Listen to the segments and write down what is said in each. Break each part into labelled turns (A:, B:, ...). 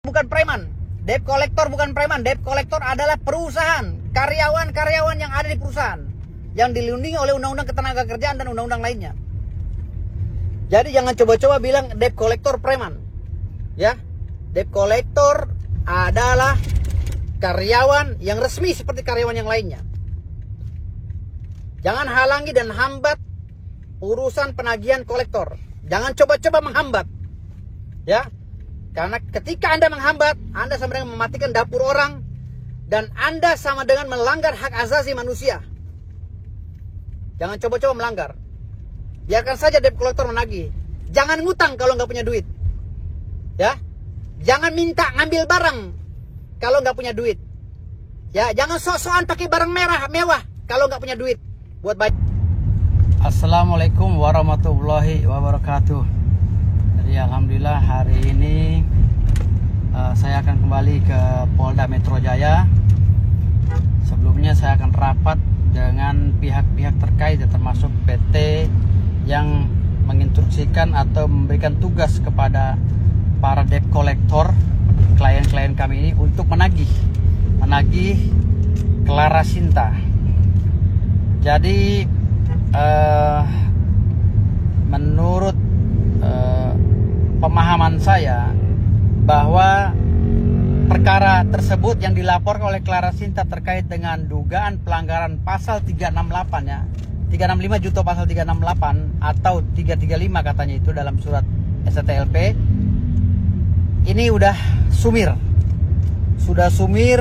A: Bukan preman. Debt collector bukan preman. Debt collector adalah perusahaan, karyawan-karyawan yang ada di perusahaan yang dilindungi oleh undang-undang ketenagakerjaan dan undang-undang lainnya. Jadi jangan coba-coba bilang debt collector preman. Ya. Debt collector adalah karyawan yang resmi seperti karyawan yang lainnya. Jangan halangi dan hambat urusan penagihan kolektor. Jangan coba-coba menghambat. Ya. Karena ketika Anda menghambat, Anda sama dengan mematikan dapur orang dan Anda sama dengan melanggar hak asasi manusia. Jangan coba-coba melanggar. Biarkan saja debt collector menagih. Jangan ngutang kalau nggak punya duit. Ya. Jangan minta ngambil barang kalau nggak punya duit. Ya, jangan sok-sokan pakai barang mewah kalau nggak punya duit. Buat baik.
B: Assalamualaikum warahmatullahi wabarakatuh. Jadi alhamdulillah hari ini saya akan kembali ke Polda Metro Jaya. Sebelumnya saya akan rapat dengan pihak-pihak terkait, termasuk PT yang menginstruksikan atau memberikan tugas kepada para debt collector, klien-klien kami ini untuk menagih Clara Sinta. Jadi menurut pemahaman saya bahwa perkara tersebut yang dilaporkan oleh Clara Sinta terkait dengan dugaan pelanggaran pasal 368 ya, 365 junto pasal 368 atau 335 katanya itu dalam surat STLP. Ini udah sumir. Sudah sumir,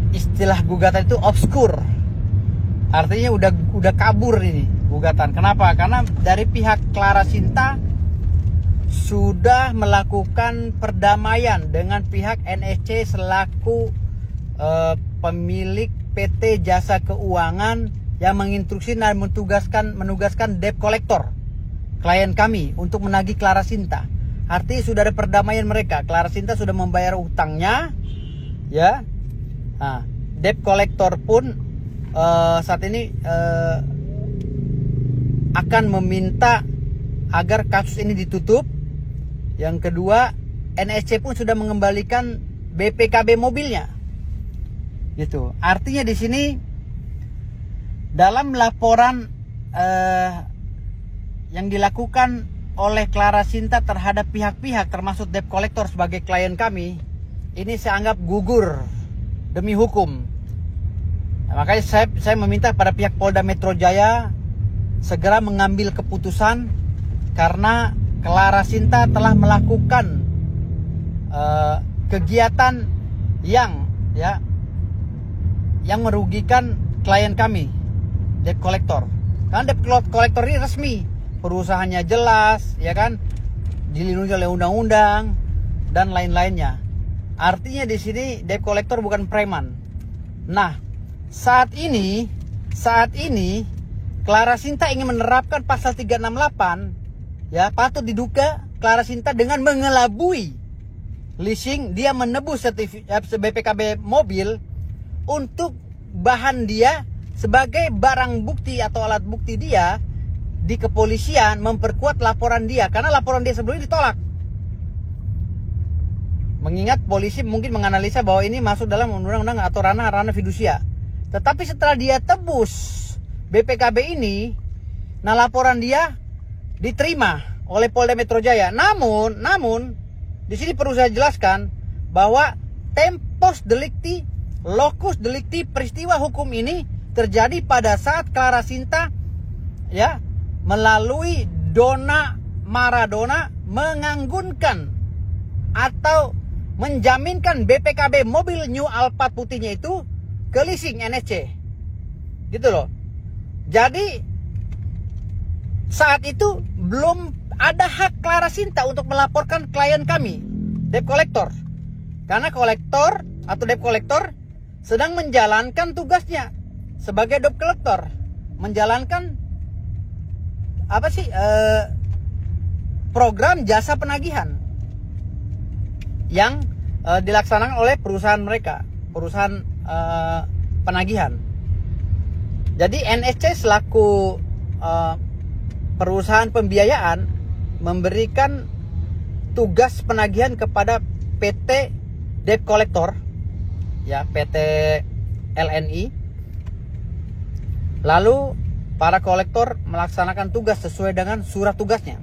B: istilah gugatan itu obskur. Artinya udah kabur ini gugatan. Kenapa? Karena dari pihak Clara Sinta sudah melakukan perdamaian dengan pihak NSC selaku pemilik PT Jasa Keuangan yang menginstruksi dan menugaskan debt collector klien kami untuk menagih Clara Sinta. Artinya sudah ada perdamaian mereka. Clara Sinta sudah membayar utangnya, ya. Nah, debt collector pun saat ini akan meminta agar kasus ini ditutup. Yang kedua, NSC pun sudah mengembalikan BPKB mobilnya. Gitu. Artinya di sini dalam laporan yang dilakukan oleh Clara Sinta terhadap pihak-pihak termasuk debt collector sebagai klien kami, ini saya anggap gugur demi hukum. Nah, makanya saya meminta pada pihak Polda Metro Jaya segera mengambil keputusan karena Clara Sinta telah melakukan kegiatan yang merugikan klien kami, debt collector. Karena debt collector ini resmi, perusahaannya jelas, ya kan, dilindungi oleh undang-undang dan lain-lainnya. Artinya di sini debt collector bukan preman. Nah, saat ini Clara Sinta ingin menerapkan pasal 368. Ya, patut diduga Clara Sinta dengan mengelabui leasing, dia menebus BPKB mobil untuk bahan dia sebagai barang bukti atau alat bukti dia di kepolisian, memperkuat laporan dia karena laporan dia sebelumnya ditolak. Mengingat polisi mungkin menganalisa bahwa ini masuk dalam undang-undang atau ranah fidusia. Tetapi setelah dia tebus BPKB ini, nah laporan dia diterima oleh Polda Metro Jaya. Namun di sini perlu saya jelaskan bahwa tempus delicti, locus delicti, peristiwa hukum ini terjadi pada saat Clara Sinta ya melalui Dona Maradona menganggunkan atau menjaminkan BPKB mobil New Alphard putihnya itu ke leasing NSC. Gitu loh. Jadi saat itu belum ada hak Clara Sinta untuk melaporkan klien kami, debt collector. Karena kolektor atau debt collector sedang menjalankan tugasnya sebagai debt collector, menjalankan program jasa penagihan yang dilaksanakan oleh perusahaan mereka, perusahaan penagihan. Jadi NSC selaku perusahaan pembiayaan memberikan tugas penagihan kepada PT Debt Collector, ya, PT LNI. Lalu para kolektor melaksanakan tugas sesuai dengan surat tugasnya.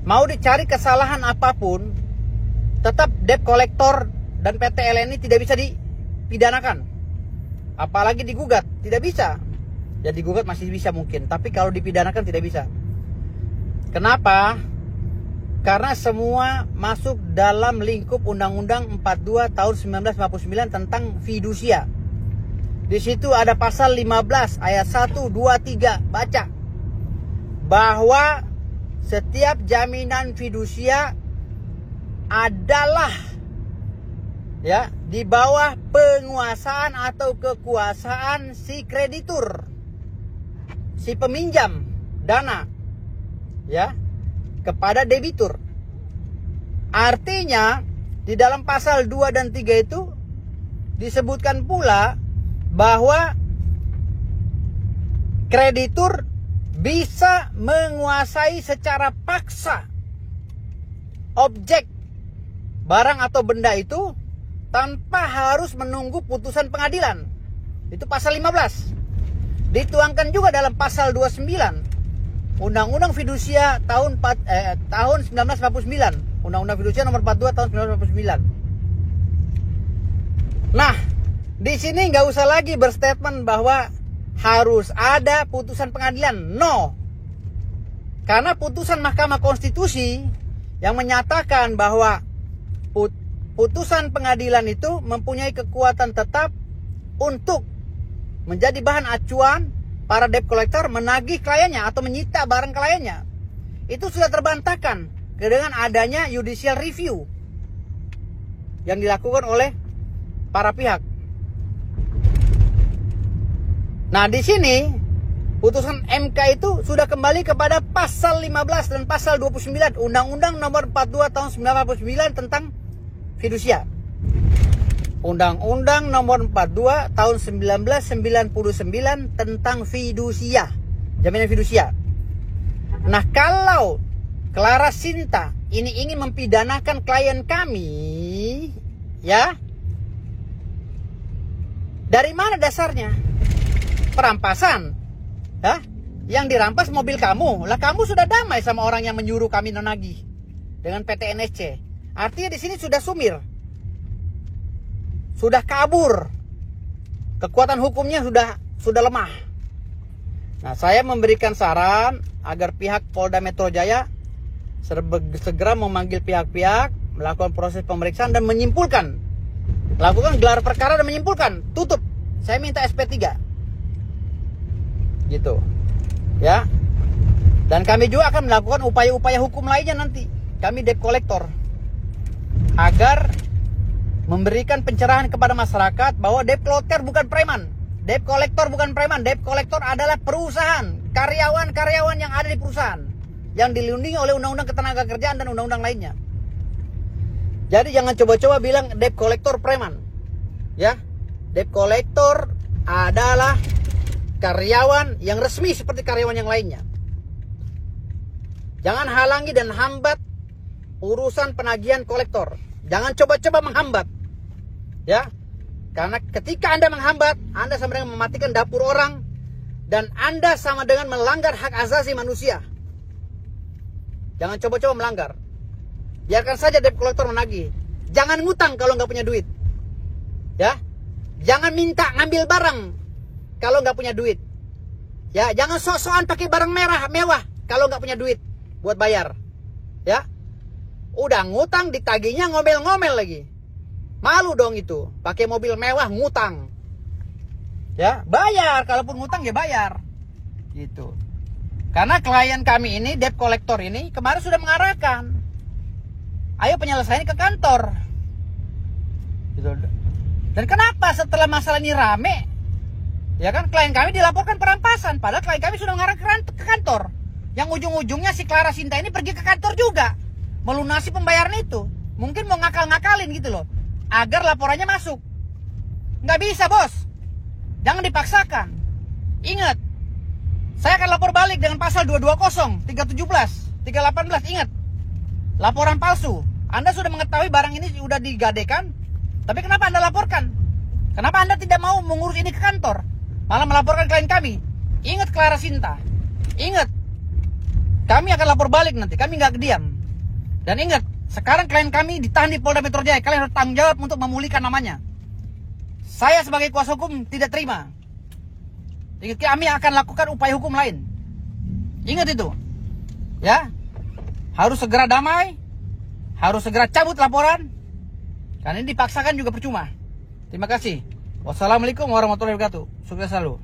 B: Mau dicari kesalahan apapun, tetap debt collector dan PT LNI tidak bisa dipidanakan. Apalagi digugat, tidak bisa. Ya digugat masih bisa mungkin, tapi kalau dipidanakan tidak bisa. Kenapa? Karena semua masuk dalam lingkup Undang-Undang 42 tahun 1959 tentang fidusia. Di situ ada pasal 15 ayat 1, 2, 3. Baca. Bahwa setiap jaminan fidusia adalah, ya, di bawah penguasaan atau kekuasaan si kreditur, si peminjam dana, ya, kepada debitur. Artinya di dalam pasal 2 dan 3 itu disebutkan pula bahwa kreditur bisa menguasai secara paksa objek barang atau benda itu tanpa harus menunggu putusan pengadilan. Itu pasal 15. Dituangkan juga dalam pasal 29 Undang-Undang Fidusia tahun 1949. Undang-Undang Fidusia nomor 42 tahun 1949. Nah, di sini nggak usah lagi berstatement bahwa harus ada putusan pengadilan. No. Karena putusan Mahkamah Konstitusi yang menyatakan bahwa putusan pengadilan itu mempunyai kekuatan tetap untuk menjadi bahan acuan para debt collector menagih kliennya atau menyita barang kliennya. Itu sudah terbantahkan dengan adanya judicial review yang dilakukan oleh para pihak. Nah, di sini putusan MK itu sudah kembali kepada pasal 15 dan pasal 29 Undang-Undang nomor 42 tahun 1949 tentang fidusia. Undang-Undang nomor 42 tahun 1999 tentang fidusia, jaminan fidusia. Nah, kalau Clara Sinta ini ingin mempidanakan klien kami, ya, dari mana dasarnya? Perampasan, ya? Yang dirampas mobil kamu. Lah kamu sudah damai sama orang yang menyuruh kami menagih dengan PT NSC. Artinya di sini sudah sumir, sudah kabur, kekuatan hukumnya sudah lemah. Nah, saya memberikan saran agar pihak Polda Metro Jaya segera memanggil pihak-pihak, melakukan proses pemeriksaan dan menyimpulkan, lakukan gelar perkara dan menyimpulkan, tutup. Saya minta SP3. Gitu, ya. Dan kami juga akan melakukan upaya-upaya hukum lainnya nanti, kami debt collector, agar memberikan pencerahan kepada masyarakat bahwa debt collector bukan preman. Debt collector bukan preman. Debt collector adalah perusahaan, karyawan-karyawan yang ada di perusahaan yang dilindungi oleh Undang-Undang Ketenagakerjaan dan undang-undang lainnya. Jadi jangan coba-coba bilang debt collector preman, ya. Debt collector adalah karyawan yang resmi seperti karyawan yang lainnya. Jangan halangi dan hambat urusan penagihan kolektor. Jangan coba-coba menghambat, ya. Karena ketika Anda menghambat, Anda sama dengan mematikan dapur orang dan Anda sama dengan melanggar hak asasi manusia. Jangan coba-coba melanggar. Biarkan saja debt collector menagih. Jangan ngutang kalau nggak punya duit, ya. Jangan minta ngambil barang kalau nggak punya duit, ya. Jangan sok-sokan pakai barang mewah kalau nggak punya duit buat bayar, ya. Udah ngutang ditagihnya ngomel-ngomel lagi, malu dong itu. Pakai mobil mewah ngutang, ya. Bayar, kalaupun ngutang ya bayar, gitu. Karena klien kami ini, debt collector ini kemarin sudah mengarahkan, ayo penyelesaian ke kantor, gitu. Dan kenapa setelah masalah ini rame, ya kan, klien kami dilaporkan perampasan, padahal klien kami sudah mengarah ke kantor. Yang ujung-ujungnya si Clara Sinta ini pergi ke kantor juga melunasi pembayaran itu. Mungkin mau ngakal-ngakalin gitu loh, agar laporannya masuk. Nggak bisa, bos. Jangan dipaksakan. Ingat, saya akan lapor balik dengan pasal pasal 220, 317, 318, ingat. Laporan palsu. Anda sudah mengetahui barang ini sudah digadekan, tapi kenapa Anda laporkan? Kenapa Anda tidak mau mengurus ini ke kantor? Malah melaporkan klien kami. Ingat Clara Sinta. Ingat. Kami akan lapor balik nanti. Kami nggak diam. Dan ingat, sekarang klien kami ditahan di Polda Metro Jaya. Kalian harus tanggung jawab untuk memulihkan namanya. Saya sebagai kuasa hukum tidak terima. Ingat, kami akan lakukan upaya hukum lain. Ingat itu. Ya. Harus segera damai. Harus segera cabut laporan. Karena ini dipaksakan juga percuma. Terima kasih. Wassalamualaikum warahmatullahi wabarakatuh. Sukses selalu.